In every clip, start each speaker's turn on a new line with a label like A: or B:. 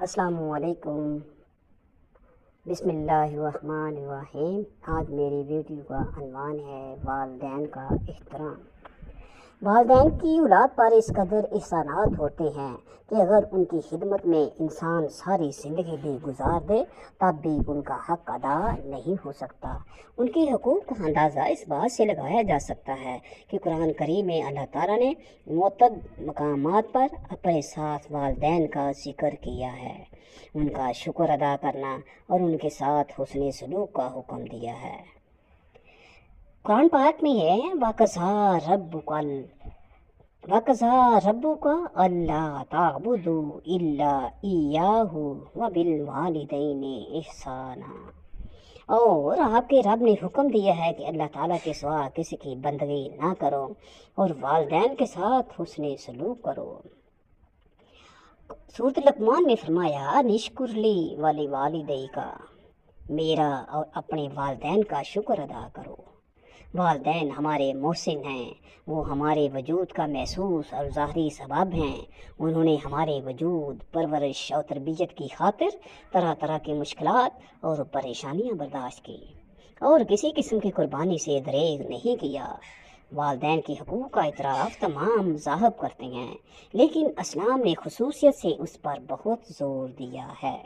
A: السلام علیکم۔ بسم اللہ الرحمن الرحیم۔ آج میری ویڈیو کا عنوان ہے والدین کا احترام۔ والدین کی اولاد پر اس قدر احسانات ہوتے ہیں کہ اگر ان کی خدمت میں انسان ساری زندگی بھی گزار دے تب بھی ان کا حق ادا نہیں ہو سکتا۔ ان کے حقوق کا اندازہ اس بات سے لگایا جا سکتا ہے کہ قرآن کریم میں اللہ تعالیٰ نے متعدد مقامات پر اپنے ساتھ والدین کا ذکر کیا ہے، ان کا شکر ادا کرنا اور ان کے ساتھ حسن سلوک کا حکم دیا ہے۔ قرآن پاک میں ہے وَقَضَىٰ رَبُّكَ أَلَّا تَعْبُدُوا إِلَّا إِيَّاهُ وَبِالْوَالِدَيْنِ إِحْسَانًا، اور آپ کے رب نے حکم دیا ہے کہ اللہ تعالیٰ کے سوا کسی کی بندگی نہ کرو اور والدین کے ساتھ حسن سلوک کرو۔ سورۃ لقمان میں فرمایا نشکر لی ولی والدیک، میرا اور اپنے والدین کا شکر ادا کرو۔ والدین ہمارے محسن ہیں، وہ ہمارے وجود کا محسوس اور ظاہری سبب ہیں۔ انہوں نے ہمارے وجود، پرورش اور تربیت کی خاطر طرح طرح کی مشکلات اور پریشانیاں برداشت کی اور کسی قسم کی قربانی سے دریغ نہیں کیا۔ والدین کے حقوق کا اعتراف تمام مذاہب کرتے ہیں، لیکن اسلام نے خصوصیت سے اس پر بہت زور دیا ہے۔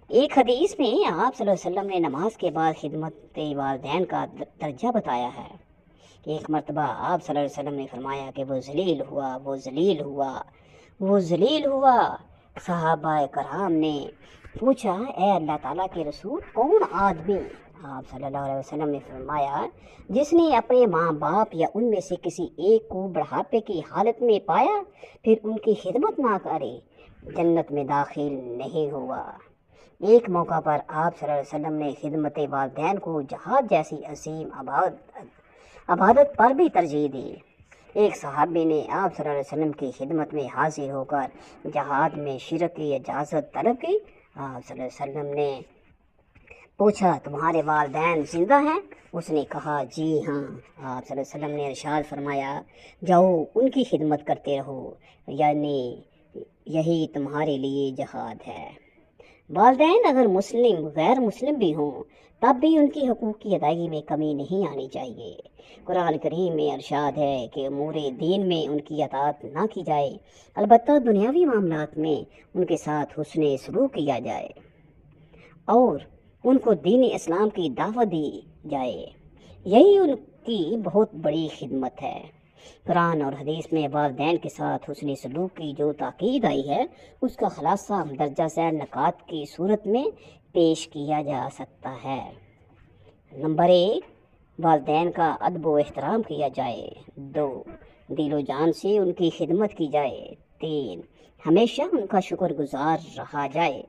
A: ایک حدیث میں آپ صلی اللہ علیہ وسلم نے نماز کے بعد خدمت والدین کا درجہ بتایا ہے۔ ایک مرتبہ آپ صلی اللہ علیہ وسلم نے فرمایا کہ وہ ذلیل ہوا۔ صحابہ کرام نے پوچھا اے اللہ تعالیٰ کے رسول، کون آدمی؟ آپ صلی اللہ علیہ وسلم نے فرمایا جس نے اپنے ماں باپ یا ان میں سے کسی ایک کو بڑھاپے کی حالت میں پایا پھر ان کی خدمت نہ کرے، جنت میں داخل نہیں ہوا۔ ایک موقع پر آپ صلی اللہ علیہ وسلم نے خدمت والدین کو جہاد جیسی عظیم عبادت پر بھی ترجیح دی۔ ایک صحابی نے آپ صلی اللہ علیہ وسلم کی خدمت میں حاضر ہو کر جہاد میں شرکت کی اجازت طلب کی۔ آپ صلی اللہ علیہ وسلم نے پوچھا تمہارے والدین زندہ ہیں؟ اس نے کہا جی ہاں۔ آپ صلی اللہ علیہ وسلم نے ارشاد فرمایا جاؤ ان کی خدمت کرتے رہو، یعنی یہی تمہارے لیے جہاد ہے۔ والدین اگر مسلم غیر مسلم بھی ہوں تب بھی ان کی حقوق کی ادائیگی میں کمی نہیں آنی چاہیے۔ قرآن کریم میں ارشاد ہے کہ امور دین میں ان کی اطاعت نہ کی جائے، البتہ دنیاوی معاملات میں ان کے ساتھ حسن سلوک کیا جائے اور ان کو دین اسلام کی دعوت دی جائے، یہی ان کی بہت بڑی خدمت ہے۔ قرآن اور حدیث میں والدین کے ساتھ حسن سلوک کی جو تاکید آئی ہے اس کا خلاصہ مندرجہ ذیل نکات کی صورت میں پیش کیا جا سکتا ہے۔ نمبر 1، والدین کا ادب و احترام کیا جائے۔ 2، دل و جان سے ان کی خدمت کی جائے۔ 3، ہمیشہ ان کا شکر گزار رہا جائے۔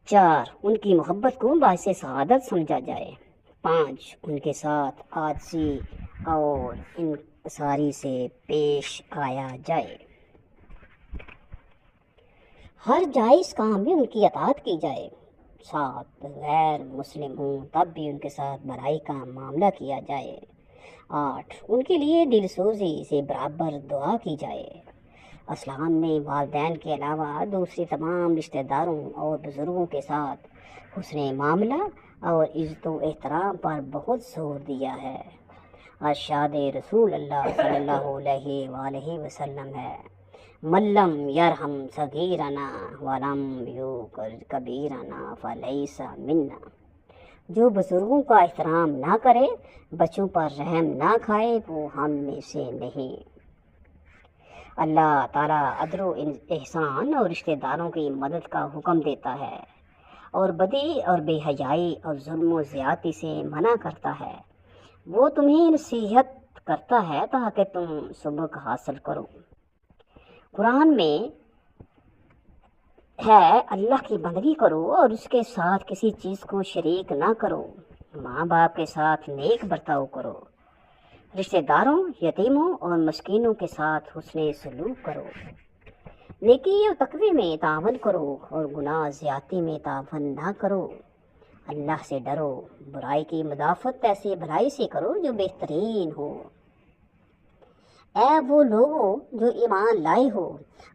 A: 4، ان کی محبت کو باعث سعادت سمجھا جائے۔ 5، ان کے ساتھ عاجزی اور انکساری سے پیش آیا جائے۔ ہر جائز کام میں ان کی اطاعت کی جائے۔ 7، غیر مسلم ہوں تب بھی ان کے ساتھ بھلائی کا معاملہ کیا جائے۔ 8، ان کے لیے دل سوزی سے برابر دعا کی جائے۔ اسلام نے والدین کے علاوہ دوسرے تمام رشتہ داروں اور بزرگوں کے ساتھ حسن معاملہ اور عزت و احترام پر بہت زور دیا ہے۔ ارشاد رسول اللہ صلی اللہ علیہ وآلہ وسلم ہے من لم یرحم صغیرنا ولم یوقر کبیرنا فلیس منا، جو بزرگوں کا احترام نہ کرے، بچوں پر رحم نہ کھائے، وہ ہم میں سے نہیں۔ اللہ تعالیٰ عدل و احسان اور رشتہ داروں کی مدد کا حکم دیتا ہے اور بدی اور بے حیائی اور ظلم و زیادتی سے منع کرتا ہے۔ وہ تمہیں نصیحت کرتا ہے تاکہ تم سبق حاصل کرو۔ قرآن میں ہے اللہ کی بندگی کرو اور اس کے ساتھ کسی چیز کو شریک نہ کرو، ماں باپ کے ساتھ نیک برتاؤ کرو، رشتہ داروں، یتیموں اور مسکینوں کے ساتھ حسن سلوک کرو، نیکی اور تقوی میں تعاون کرو اور گناہ زیادتی میں تعاون نہ کرو۔ اللہ سے ڈرو، برائی کی مدافعت ایسی بھلائی سے کرو جو بہترین ہو۔ اے وہ لوگوں جو ایمان لائے ہو،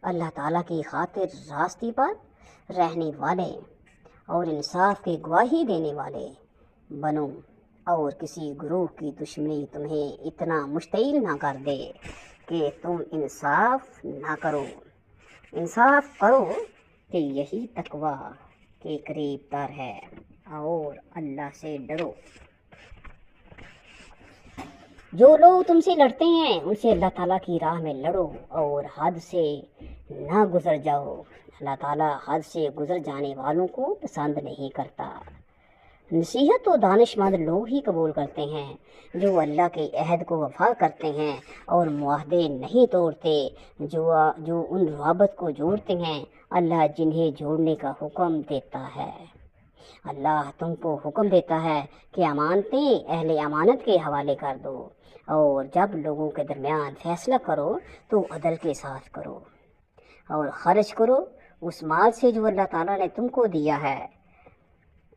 A: اللہ تعالیٰ کی خاطر راستے پر رہنے والے اور انصاف کی گواہی دینے والے بنو، اور کسی گروہ کی دشمنی تمہیں اتنا مشتعل نہ کر دے کہ تم انصاف نہ کرو۔ انصاف کرو کہ یہی تقویٰ کے قریب تر ہے، اور اللہ سے ڈرو۔ جو لوگ تم سے لڑتے ہیں ان سے اللہ تعالیٰ کی راہ میں لڑو اور حد سے نہ گزر جاؤ۔ اللہ تعالیٰ حد سے گزر جانے والوں کو پسند نہیں کرتا۔ نصیحت تو دانش مند لوگ ہی قبول کرتے ہیں جو اللہ کے عہد کو وفا کرتے ہیں اور معاہدے نہیں توڑتے، جو ان روابط کو جوڑتے ہیں اللہ جنہیں جوڑنے کا حکم دیتا ہے۔ اللہ تم کو حکم دیتا ہے کہ امانتیں اہل امانت کے حوالے کر دو، اور جب لوگوں کے درمیان فیصلہ کرو تو عدل کے ساتھ کرو، اور خرچ کرو اس مال سے جو اللہ تعالیٰ نے تم کو دیا ہے،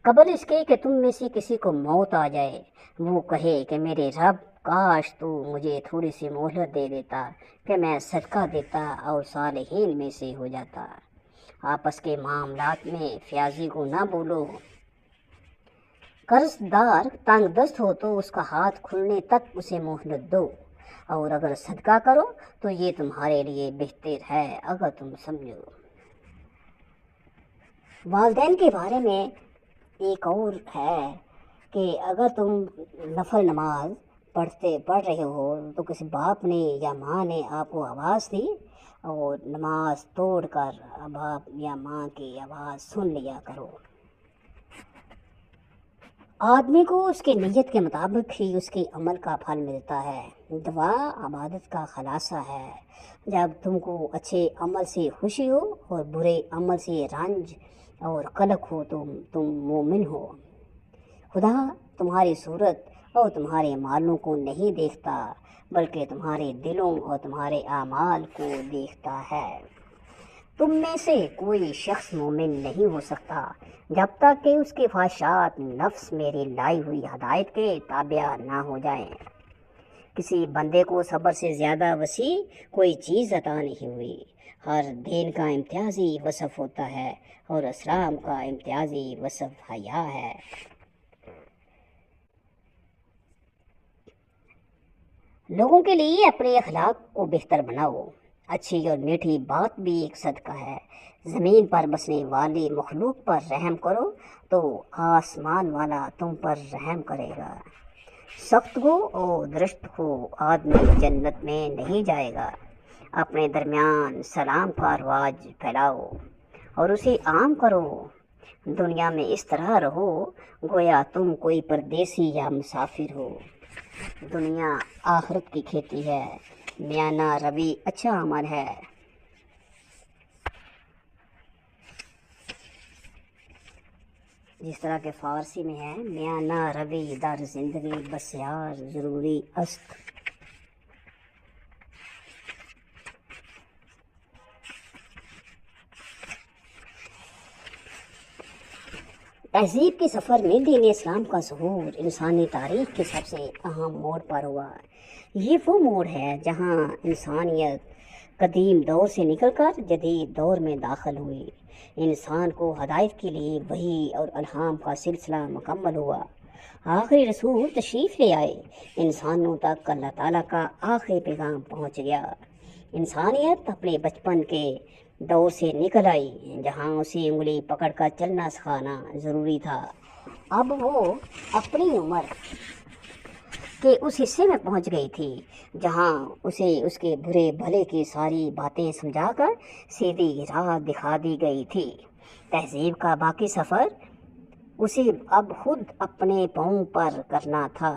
A: قبل اس کے کہ تم میں سے کسی کو موت آ جائے، وہ کہے کہ میرے رب کاش تو مجھے تھوڑی سی مہلت دے دیتا کہ میں صدقہ دیتا اور صالحین میں سے ہو جاتا۔ آپس کے معاملات میں فیاضی کو نہ بولو۔ قرض دار تنگ دست ہو تو اس کا ہاتھ کھلنے تک اسے مہلت دو، اور اگر صدقہ کرو تو یہ تمہارے لیے بہتر ہے اگر تم سمجھو۔ والدین کے بارے میں ایک اور ہے کہ اگر تم نفل نماز پڑھ رہے ہو تو کسی باپ نے یا ماں نے آپ کو آواز دی اور نماز توڑ کر باپ یا ماں کی آواز سن لیا کرو۔ آدمی کو اس کے نیت کے مطابق ہی اس کے عمل کا پھل ملتا ہے۔ دعا عبادت کا خلاصہ ہے۔ جب تم کو اچھے عمل سے خوشی ہو اور برے عمل سے رنج اور قلق ہو تو تم مومن ہو۔ خدا تمہاری صورت اور تمہارے مالوں کو نہیں دیکھتا بلکہ تمہارے دلوں اور تمہارے اعمال کو دیکھتا ہے۔ تم میں سے کوئی شخص مومن نہیں ہو سکتا جب تک کہ اس کے خواہشات نفس میری لائی ہوئی ہدایت کے تابع نہ ہو جائیں۔ کسی بندے کو صبر سے زیادہ وسیع کوئی چیز عطا نہیں ہوئی۔ ہر دین کا امتیازی وصف ہوتا ہے اور اسلام کا امتیازی وصف حیا ہے۔ لوگوں کے لیے اپنے اخلاق کو بہتر بناؤ۔ اچھی اور میٹھی بات بھی ایک صدقہ ہے۔ زمین پر بسنے والی مخلوق پر رحم کرو تو آسمان والا تم پر رحم کرے گا۔ سخت ہو اور درست ہو آدمی جنت میں نہیں جائے گا۔ اپنے درمیان سلام کا رواج پھیلاؤ اور اسے عام کرو۔ دنیا میں اس طرح رہو گویا تم کوئی پردیسی یا مسافر ہو۔ دنیا آخرت کی کھیتی ہے، میانہ روی اچھا عمل ہے۔ جس طرح کہ فارسی میں ہے، میانہ روی در زندگی بسیار ضروری است۔ تہذیب کے سفر میں دین اسلام کا ظہور انسانی تاریخ کے سب سے اہم موڑ پر ہوا۔ یہ وہ موڑ ہے جہاں انسانیت قدیم دور سے نکل کر جدید دور میں داخل ہوئی۔ انسان کو ہدایت کے لیے وحی اور الہام کا سلسلہ مکمل ہوا۔ آخری رسول تشریف لے آئے، انسانوں تک اللہ تعالیٰ کا آخری پیغام پہنچ گیا۔ انسانیت اپنے بچپن کے دور سے نکل آئی جہاں اسے انگلی پکڑ کر چلنا سکھانا ضروری تھا۔ اب وہ اپنی عمر کے اس حصے میں پہنچ گئی تھی جہاں اسے اس کے برے بھلے کی ساری باتیں سمجھا کر سیدھی راہ دکھا دی گئی تھی۔ تہذیب کا باقی سفر اسے اب خود اپنے پاؤں پر کرنا تھا۔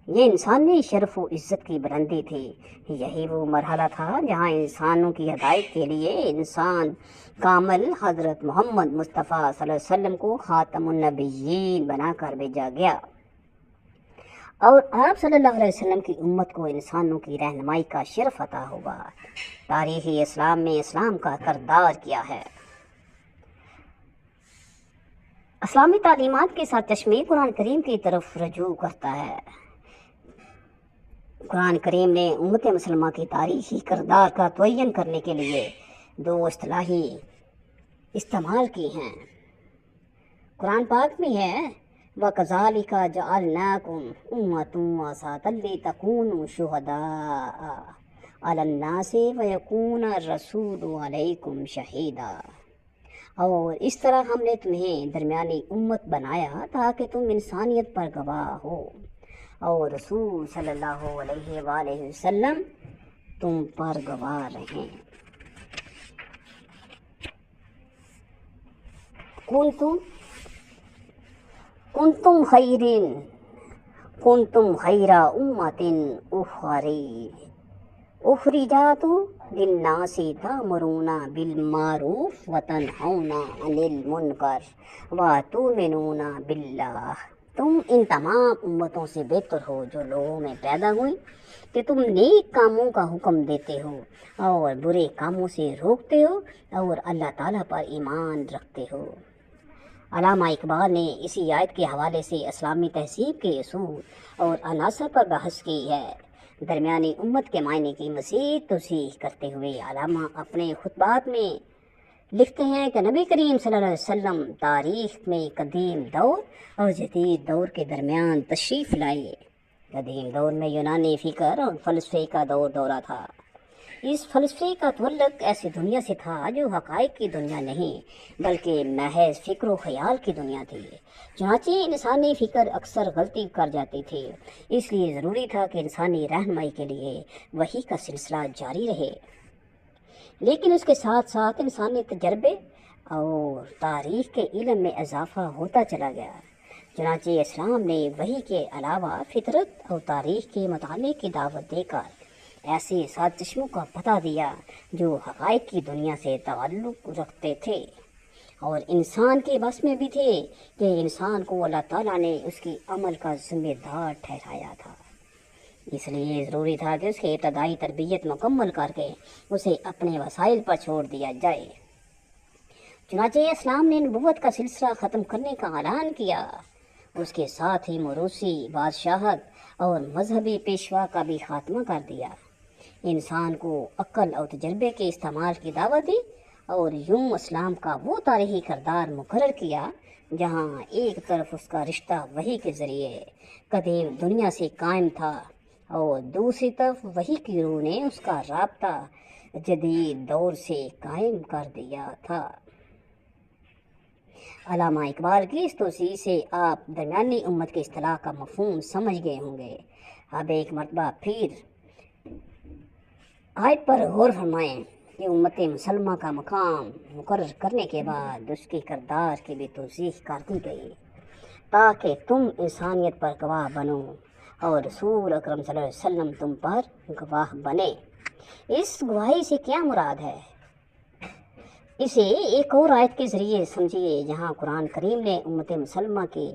A: یہ انسانی شرف و عزت کی بلندی تھی۔ یہی وہ مرحلہ تھا جہاں انسانوں کی ہدایت کے لیے انسان کامل حضرت محمد مصطفیٰ صلی اللہ علیہ وسلم کو خاتم النبیین بنا کر بھیجا گیا، اور آپ صلی اللہ علیہ وسلم کی امت کو انسانوں کی رہنمائی کا شرف عطا ہوا۔ تاریخ اسلام میں اسلام کا کردار کیا ہے؟ اسلامی تعلیمات کے ساتھ چشمے قرآن کریم کی طرف رجوع کرتا ہے۔ قرآن کریم نے امت مسلمہ کی تاریخی کردار کا تعین کرنے کے لیے دو اصطلاحی استعمال کی ہیں۔ قرآن پاک میں ہے وَكَذَلِكَ جَعَلْنَاكُمْ أُمَّةً وَسَطًا لِتَكُونُوا شُهَدَاءَ عَلَى النَّاسِ وَيَكُونَ الرَّسُولُ عَلَيْكُمْ شَهِيدًا، اور اس طرح ہم نے تمہیں درمیانی امت بنایا تاکہ تم انسانیت پر گواہ ہو اور رسول صلی اللہ علیہ وآلہ وسلم تم پر گواہ رہیں۔ کنتم خیر امت اخرجات للناس تأمرون بالمعروف وتنہون عن المنکر وتؤمنون باللہ، تم ان تمام امتوں سے بہتر ہو جو لوگوں میں پیدا ہوئی کہ تم نیک کاموں کا حکم دیتے ہو اور برے کاموں سے روکتے ہو اور اللہ تعالیٰ پر ایمان رکھتے ہو۔ علامہ اقبال نے اسی آیت کے حوالے سے اسلامی تہذیب کے اصول اور عناصر پر بحث کی ہے۔ درمیانی امت کے معنی کی مزید توضیح کرتے ہوئے علامہ اپنے خطبات میں لکھتے ہیں کہ نبی کریم صلی اللہ علیہ وسلم تاریخ میں قدیم دور اور جدید دور کے درمیان تشریف لائے۔ قدیم دور میں یونانی فکر اور فلسفے کا دورہ تھا۔ اس فلسفے کا تعلق ایسی دنیا سے تھا جو حقائق کی دنیا نہیں بلکہ محض فکر و خیال کی دنیا تھی۔ چنانچہ انسانی فکر اکثر غلطی کر جاتی تھی، اس لیے ضروری تھا کہ انسانی رہنمائی کے لیے وحی کا سلسلہ جاری رہے، لیکن اس کے ساتھ ساتھ انسانی تجربے اور تاریخ کے علم میں اضافہ ہوتا چلا گیا۔ چنانچہ اسلام نے وحی کے علاوہ فطرت اور تاریخ کے مطالعے کی دعوت دے کر ایسے سات چشموں کا پتہ دیا جو حقائق کی دنیا سے تعلق رکھتے تھے اور انسان کے بس میں بھی تھے کہ انسان کو اللہ تعالیٰ نے اس کی عمل کا ذمہ دار ٹھہرایا تھا۔ اس لیے ضروری تھا کہ اس کی ابتدائی تربیت مکمل کر کے اسے اپنے وسائل پر چھوڑ دیا جائے۔ چنانچہ اسلام نے نبوت کا سلسلہ ختم کرنے کا اعلان کیا، اس کے ساتھ ہی موروثی بادشاہت اور مذہبی پیشوا کا بھی خاتمہ کر دیا۔ انسان کو عقل اور تجربے کے استعمال کی دعوت دی اور یوں اسلام کا وہ تاریخی کردار مقرر کیا جہاں ایک طرف اس کا رشتہ وحی کے ذریعے قدیم دنیا سے قائم تھا اور دوسری طرف وحی کی روح نے اس کا رابطہ جدید دور سے قائم کر دیا تھا۔ علامہ اقبال کی اس توضیح سے آپ درمیانی امت کی اصطلاح کا مفہوم سمجھ گئے ہوں گے۔ اب ایک مرتبہ پھر آیت پر غور فرمائیں کہ امت مسلمہ کا مقام مقرر کرنے کے بعد اس کی کردار کی بھی توضیح کر دی گئی تاکہ تم انسانیت پر گواہ بنو اور رسول اکرم صلی اللہ علیہ وسلم تم پر گواہ بنے۔ اس گواہی سے کیا مراد ہے؟ اسے ایک اور آیت کے ذریعے سمجھیے جہاں قرآن کریم نے امت مسلمہ کے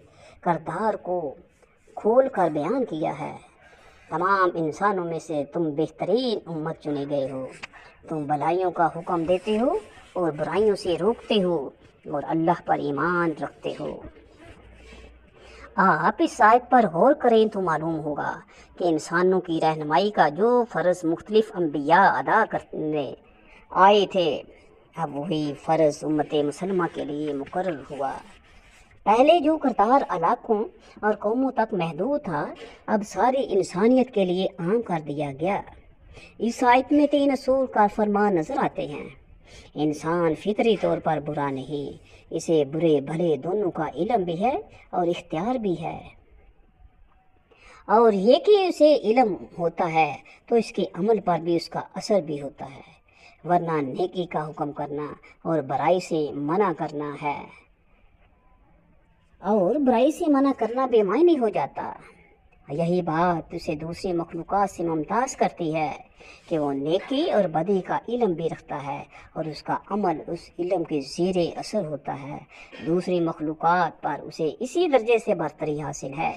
A: کردار کو کھول کر بیان کیا ہے۔ تمام انسانوں میں سے تم بہترین امت چنے گئے ہو، تم بھلائیوں کا حکم دیتے ہو اور برائیوں سے روکتے ہو اور اللہ پر ایمان رکھتے ہو۔ آپ اس آیت پر غور کریں تو معلوم ہوگا کہ انسانوں کی رہنمائی کا جو فرض مختلف انبیاء ادا کرنے آئے تھے، اب وہی فرض امت مسلمہ کے لیے مقرر ہوا۔ پہلے جو کردار علاقوں اور قوموں تک محدود تھا، اب ساری انسانیت کے لیے عام کر دیا گیا۔ اس آیت میں 3 اصول کا فرمان نظر آتے ہیں۔ انسان فطری طور پر برا نہیں، اسے برے بھلے دونوں کا علم بھی ہے اور اختیار بھی ہے، اور یہ کہ اسے علم ہوتا ہے تو اس کے عمل پر بھی اس کا اثر بھی ہوتا ہے، ورنہ نیکی کا حکم کرنا اور برائی سے منع کرنا ہے، اور برائی سے منع کرنا بے معنی ہو جاتا۔ یہی بات اسے دوسری مخلوقات سے ممتاز کرتی ہے کہ وہ نیکی اور بدی کا علم بھی رکھتا ہے اور اس کا عمل اس علم کے زیر اثر ہوتا ہے۔ دوسری مخلوقات پر اسے اسی درجے سے برتری حاصل ہے۔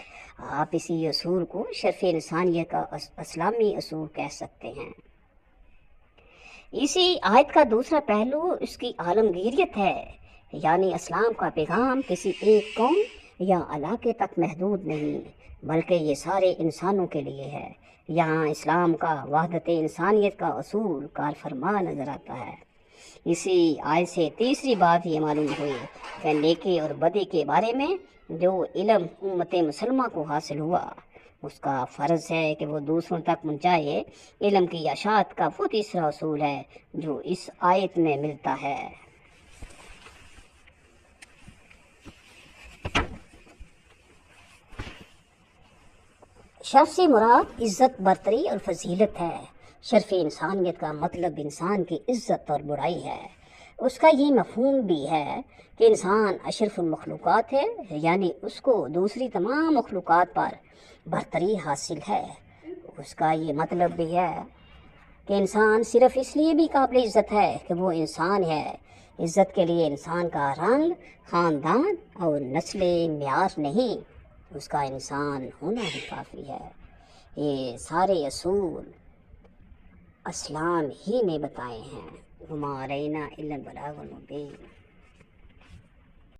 A: آپ اسی اصول کو شرف انسانیت کا اسلامی اصول کہہ سکتے ہیں۔ اسی آیت کا دوسرا پہلو اس کی عالمگیریت ہے، یعنی اسلام کا پیغام کسی ایک قوم یا علاقے تک محدود نہیں، بلکہ یہ سارے انسانوں کے لیے ہے۔ یہاں اسلام کا وحدت انسانیت کا اصول کار فرما نظر آتا ہے۔ اسی آیت سے تیسری بات یہ معلوم ہوئی کہ نیکی اور بدی کے بارے میں جو علم امت مسلمہ کو حاصل ہوا، اس کا فرض ہے کہ وہ دوسروں تک پہنچائے۔ علم کی اشاعت کا وہ تیسرا اصول ہے جو اس آیت میں ملتا ہے۔ شرف سے مراد عزت، برتری اور فضیلت ہے۔ شرف انسانیت کا مطلب انسان کی عزت اور بڑائی ہے۔ اس کا یہ مفہوم بھی ہے کہ انسان اشرف المخلوقات ہے، یعنی اس کو دوسری تمام مخلوقات پر برتری حاصل ہے۔ اس کا یہ مطلب بھی ہے کہ انسان صرف اس لیے بھی قابل عزت ہے کہ وہ انسان ہے۔ عزت کے لیے انسان کا رنگ، خاندان اور نسل معیار نہیں، اس کا انسان ہونا ہی کافی ہے۔ یہ سارے اصول اسلام ہی نے بتائے ہیں۔ وما علینا الا البلاغ المبین۔